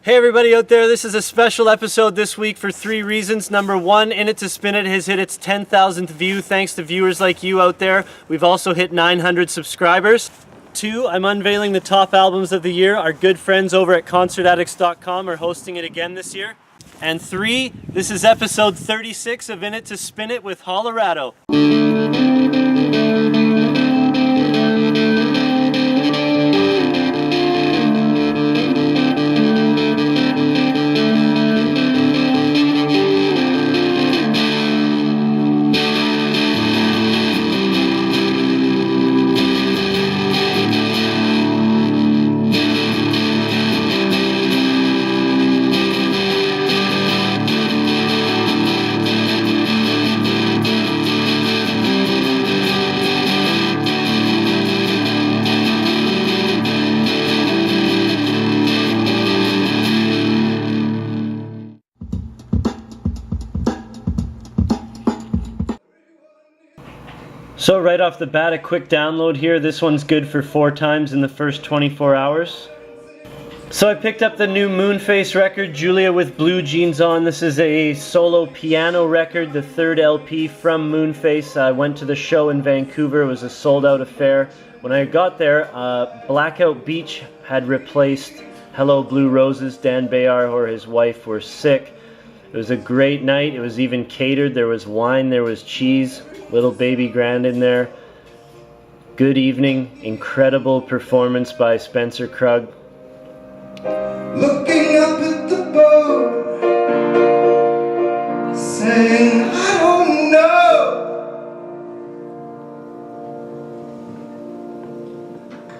Hey everybody out there, this is a special episode this week for three reasons. Number one, In It to Spin It has hit its 10,000th view thanks to viewers like you out there. We've also hit 900 subscribers. Two, I'm unveiling the top albums of the year. Our good friends over at ConcertAddicts.com are hosting it again this year. And three, this is episode 36 of In It to Spin It with Hollerado. So right off the bat, a quick download here. This one's good for 4 times in the first 24 hours. So I picked up the new Moonface record, Julia with Blue Jeans On. This is a solo piano record, the third LP from Moonface. I went to the show in Vancouver. It was a sold-out affair. When I got there, Blackout Beach had replaced Hello Blue Roses. Dan Bayar or his wife were sick. It was a great night. It was even catered. There was wine, there was cheese. Little Baby Grand in there. Good evening. Incredible performance by Spencer Krug. Looking up at the boat, saying I don't know.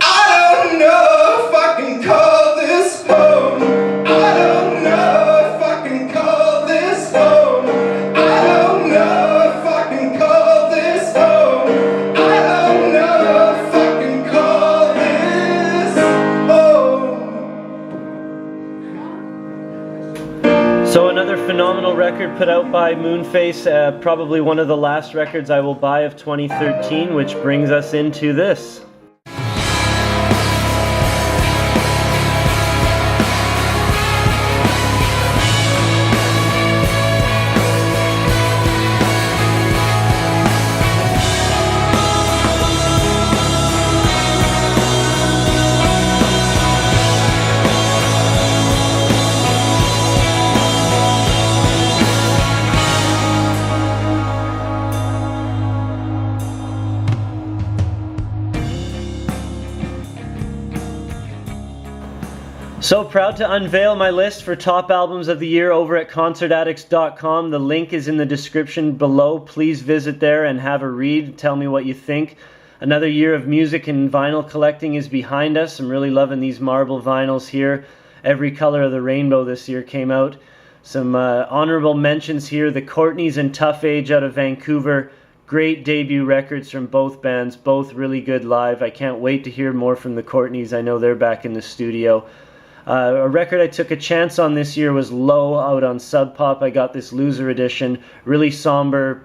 I don't know if I can call this home. I don't know if I can call this home. I don't know if I can call this home. I don't know if I can call this home. So another phenomenal record put out by Moonface, probably one of the last records I will buy of 2013, which brings us into this. So proud to unveil my list for top albums of the year over at ConcertAddicts.com. The link is in the description below. Please visit there and have a read. Tell me what you think. Another year of music and vinyl collecting is behind us. I'm really loving these marble vinyls here. Every color of the rainbow this year came out. Some honorable mentions here. The Courtneys and Tough Age out of Vancouver. Great debut records from both bands. Both really good live. I can't wait to hear more from the Courtneys. I know they're back in the studio. A record I took a chance on this year was Low out on Sub Pop. I got this Loser edition. Really somber,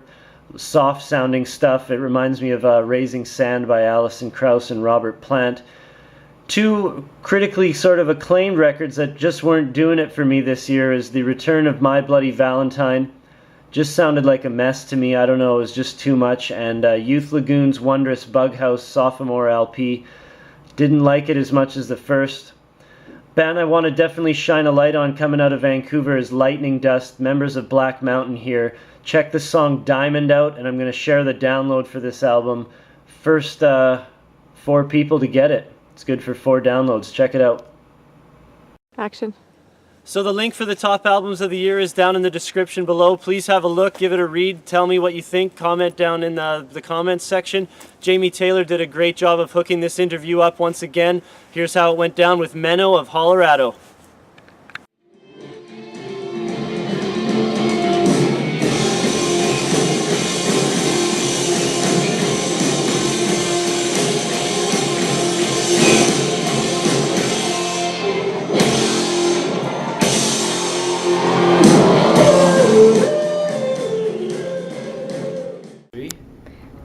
soft sounding stuff. It reminds me of Raising Sand by Alison Krauss and Robert Plant. Two critically sort of acclaimed records that just weren't doing it for me this year is the return of My Bloody Valentine. Just sounded like a mess to me. I don't know, it was just too much. And Youth Lagoon's Wondrous Bughouse sophomore LP. Didn't like it as much as the first. Band I want to definitely shine a light on coming out of Vancouver is Lightning Dust, members of Black Mountain here. Check the song Diamond out, and I'm going to share the download for this album. First 4 people to get it. It's good for 4 downloads. Check it out. Action. So the link for the top albums of the year is down in the description below. Please have a look, give it a read, tell me what you think, comment down in the comments section. Jamie Taylor did a great job of hooking this interview up once again. Here's how it went down with Menno of Hollerado.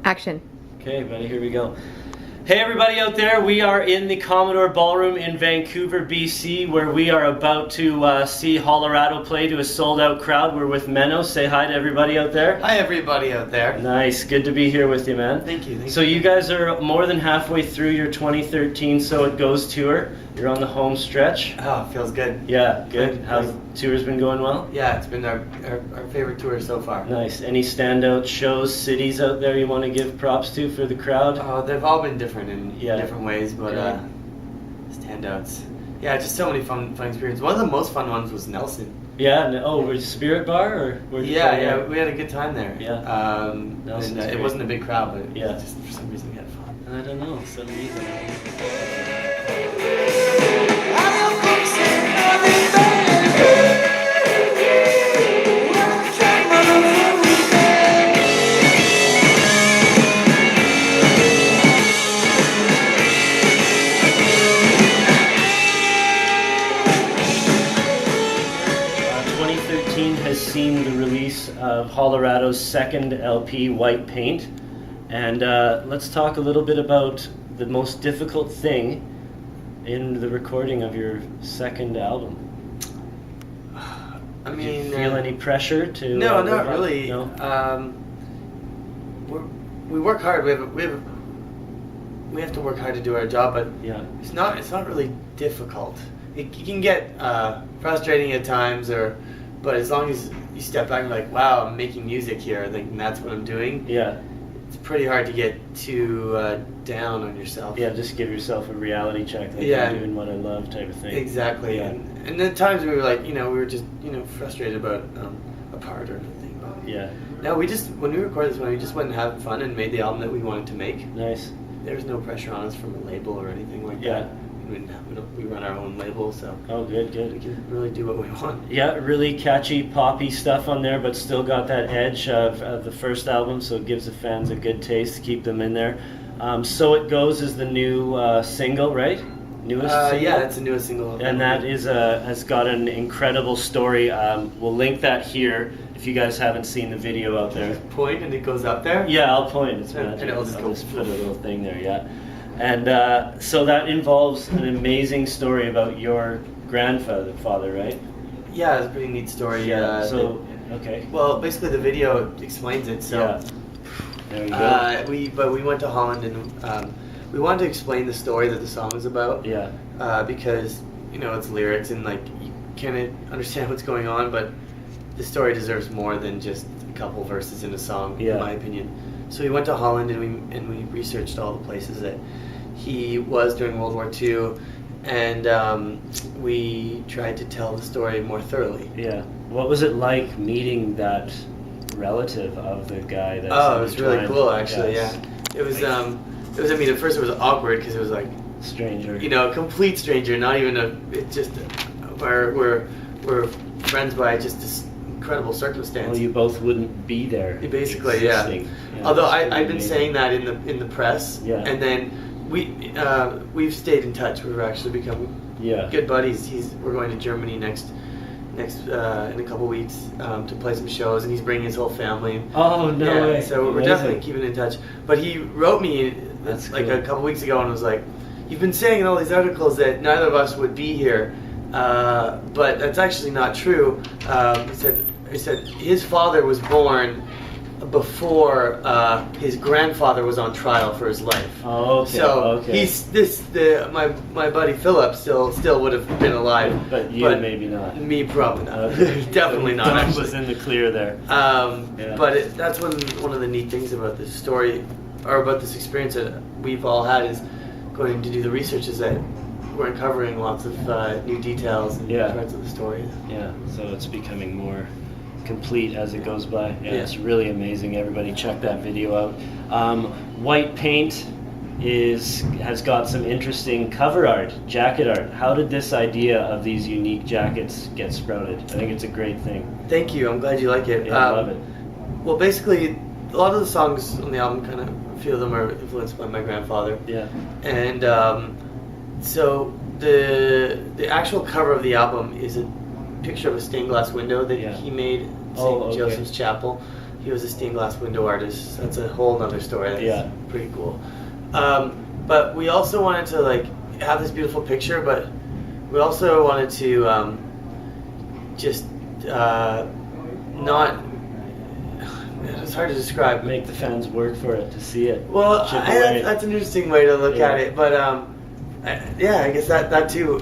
Action. Okay, buddy, here we go. Hey everybody out there, we are in the Commodore Ballroom in Vancouver, BC, where we are about to see Hollerado play to a sold-out crowd. We're with Menno. Say hi to everybody out there. Hi everybody out there. Nice, good to be here with you, man. Thank you. So you guys are more than halfway through your 2013 So It Goes tour. You're on the home stretch. Oh, it feels good. Yeah, good. Good. How's the tour's been going well? Yeah, it's been our favorite tour so far. Nice. Any standout shows, cities out there you want to give props to for the crowd? They've all been different in Yeah. different ways, but Yeah. standouts. Yeah, just so many fun experiences. One of the most fun ones was Nelson. Yeah. Was Spirit Bar or? Where'd you Yeah, play yeah, at? we had a good time there. Yeah. Nelson's And it great. wasn't a big crowd, but Yeah. just for some reason we had fun. I don't know. Some reason. Has seen the release of Hollerado's second LP, White Paint, and let's talk a little bit about the most difficult thing in the recording of your second album. I Did mean, you feel any pressure to? No, work not on- really. No? We work hard. We have to work hard to do our job, but Yeah. it's not really difficult. It can get frustrating at times, but as long as you step back and like, wow, I'm making music here, I think that's what I'm doing. Yeah. It's pretty hard to get too down on yourself. Yeah. Just give yourself a reality check. Like, Yeah. I'm doing what I love, type of thing. Exactly. Yeah. And at times we were like, we were just frustrated about a part or anything. But Yeah. no, when we recorded this one, we just went and had fun and made the album that we wanted to make. Nice. There was no pressure on us from a label or anything like Yeah. that. We run our own label, so Oh, good. we Good. can really do what we want. Yeah, really catchy poppy stuff on there, but still got that edge of the first album, so it gives the fans a good taste to keep them in there. So It Goes is the new single, right? Newest single? Yeah, that's the newest single. And that is has got an incredible story. We'll link that here if you guys haven't seen the video out there. Point and it goes up there. Yeah, I'll point. It's And magic. it'll just I'll go- just put a little thing there, yeah. And so that involves an amazing story about your grandfather, right? Yeah, it's a pretty neat story. Okay. Well, basically the video explains it. So Yeah. There you go. we went to Holland and we wanted to explain the story that the song is about. Yeah. Because it's lyrics and like you can't understand what's going on, but the story deserves more than just a couple verses in a song, Yeah. in my opinion. So we went to Holland and we researched all the places that he was during World War II, and we tried to tell the story more thoroughly. Yeah. What was it like meeting that relative of the guy that? Oh, it was really cool, actually. Yes. Yeah, it was. I mean, at first it was awkward because it was like, Stranger. a complete stranger, not even we're friends by just this incredible circumstance. Well, you both wouldn't be there. Basically, yeah. existing. Although it's pretty I've been amazing. saying that in the press, Yeah. and then we've stayed in touch. We've actually become Yeah. good buddies. We're going to Germany next in a couple weeks to play some shows, and he's bringing his whole family. Oh no Yeah, way! so we're Amazing. definitely keeping in touch. But he wrote me That's like cool. a couple weeks ago and was like, "You've been saying in all these articles that neither of us would be here, but that's actually not true." He said his father was born before his grandfather was on trial for his life. Oh, okay. So okay. my buddy Philip still would have been alive, But you maybe not. Me probably not. Okay. Definitely not. Dom Actually. was in the clear there. Yeah. But that's one of the neat things about this story, or about this experience that we've all had, is going to do the research, is that we're uncovering lots of new details and Yeah. parts of the story. Yeah, so it's becoming more complete as it goes by. Yeah, Yeah. it's really amazing. Everybody check that video out. White Paint has got some interesting cover art, jacket art. How did this idea of these unique jackets get sprouted? I think it's a great thing. Thank you. I'm glad you like it. Yeah, I love it. Well, basically, a lot of the songs on the album, a few of them are influenced by my grandfather. Yeah. And so the actual cover of the album is a picture of a stained glass window that Yeah. he made in St. Oh, okay. Joseph's Chapel. He was a stained glass window artist. That's a whole nother story. That's Yeah. pretty cool. but we also wanted to like have this beautiful picture, but we also wanted to just not. It's hard to describe. Make the fans work for it to see it. Well, Chip away. that's an interesting way to look Yeah. at it, but yeah, I guess that too.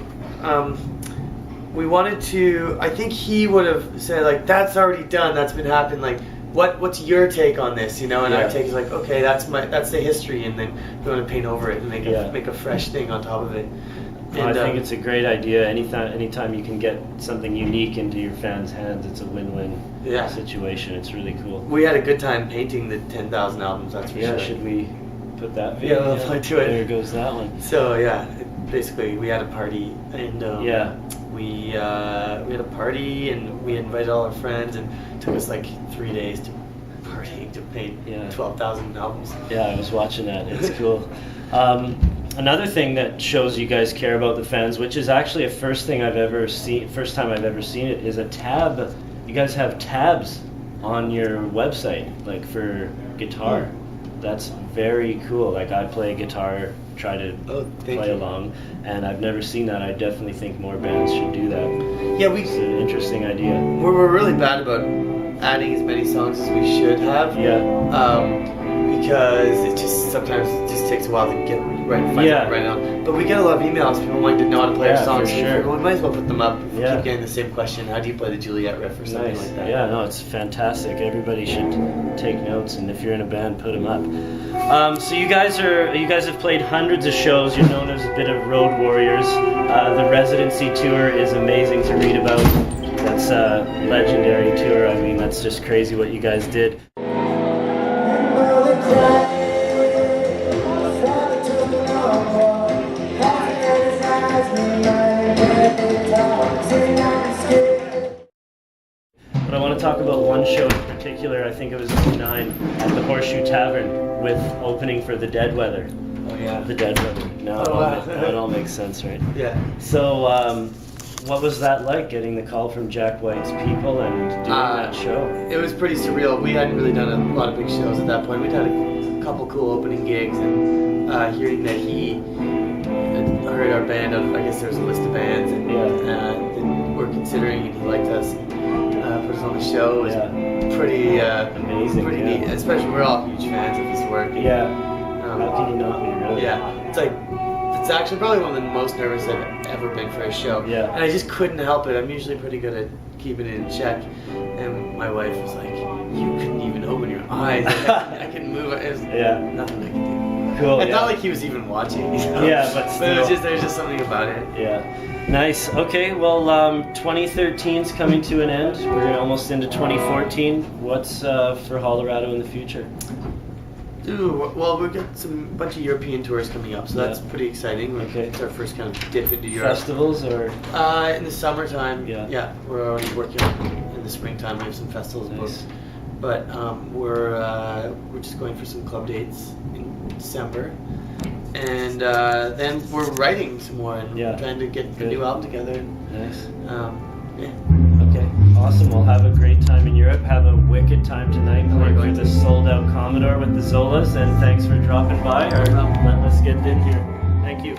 We wanted to. I think he would have said like, "That's already done. That's been happened." Like, what's your take on this? You know, and Yeah. our take is like, okay, that's the history, and then we want to paint over it and make Yeah. a fresh thing on top of it. No, I think it's a great idea. Anytime you can get something unique into your fans' hands, it's a win-win Yeah. situation. It's really cool. We had a good time painting the 10,000 albums. That's for Yeah, sure. should we put that Yeah, video? we'll play to it. There goes that one. So yeah, basically we had a party and Yeah. we had a party and we invited all our friends and it took us like 3 days to party to paint Yeah. 12,000 albums. Yeah, I was watching that. It's cool. Another thing that shows you guys care about the fans, which is actually a first time I've ever seen it, is a tab. You guys have tabs on your website, like for guitar. That's very cool. Like I play guitar, try to Oh, thank play you. along, and I've never seen that. I definitely think more bands should do that. Yeah, It's an interesting idea. we're really bad about adding as many songs as we should have. Yeah. Because it just sometimes it just takes a while to get right Yeah. right on. But we get a lot of emails. People wanting to know how to play Yeah, our songs. for So we sure. figure, well, we might as well put them up. If we Yeah. keep getting the same question, how do you play the Juliet riff or something Nice. like that? Yeah, no, it's fantastic. Everybody should take notes, and if you're in a band, put them up. So you guys have played hundreds of shows. You're known as a bit of road warriors. The residency tour is amazing to read about. That's a legendary tour. I mean, that's just crazy what you guys did. But I want to talk about one show in particular. I think it was '09 at the Horseshoe Tavern with opening for the Dead Weather. Oh yeah. The Dead Weather. Now, Oh, wow. now it all makes sense, right? Yeah. So, what was that like, getting the call from Jack White's people and doing that show? It was pretty surreal. We hadn't really done a lot of big shows at that point. We'd had a couple cool opening gigs, and hearing that he had heard our band, I guess there was a list of bands, and that we're considering, and he liked us, and put us on the show was pretty Amazing, pretty yeah. neat. Especially we're all huge fans of his work. and, Yeah. How can you not be, really? Yeah, it's actually probably one of the most nervous I've ever been for a show. Yeah. And I just couldn't help it. I'm usually pretty good at keeping it in check. And my wife was like, "You couldn't even open your eyes. I couldn't move." It was nothing I could do. Cool. It's yeah. not like he was even watching. You know? Yeah, but it was still. there's just something about it. Yeah. Nice. Okay, well, 2013's coming to an end. We're almost into 2014. What's for Hollerado in the future? Ooh, well, we've got bunch of European tours coming up, so that's Yeah. pretty exciting. Okay. It's our first kind of dip into Europe. Festivals or? In the summertime, Yeah. we're already working on in the springtime. We have some festivals Nice. booked, but we're just going for some club dates in December, and then we're writing some more and trying to get a Good. new album together. Nice. Yeah. Okay, awesome. Well, have a great time in Europe. Have a wicked time tonight we're playing going for to. the sold-out Commodore with the Zolas, and thanks for dropping by or letting us get in here. Thank you.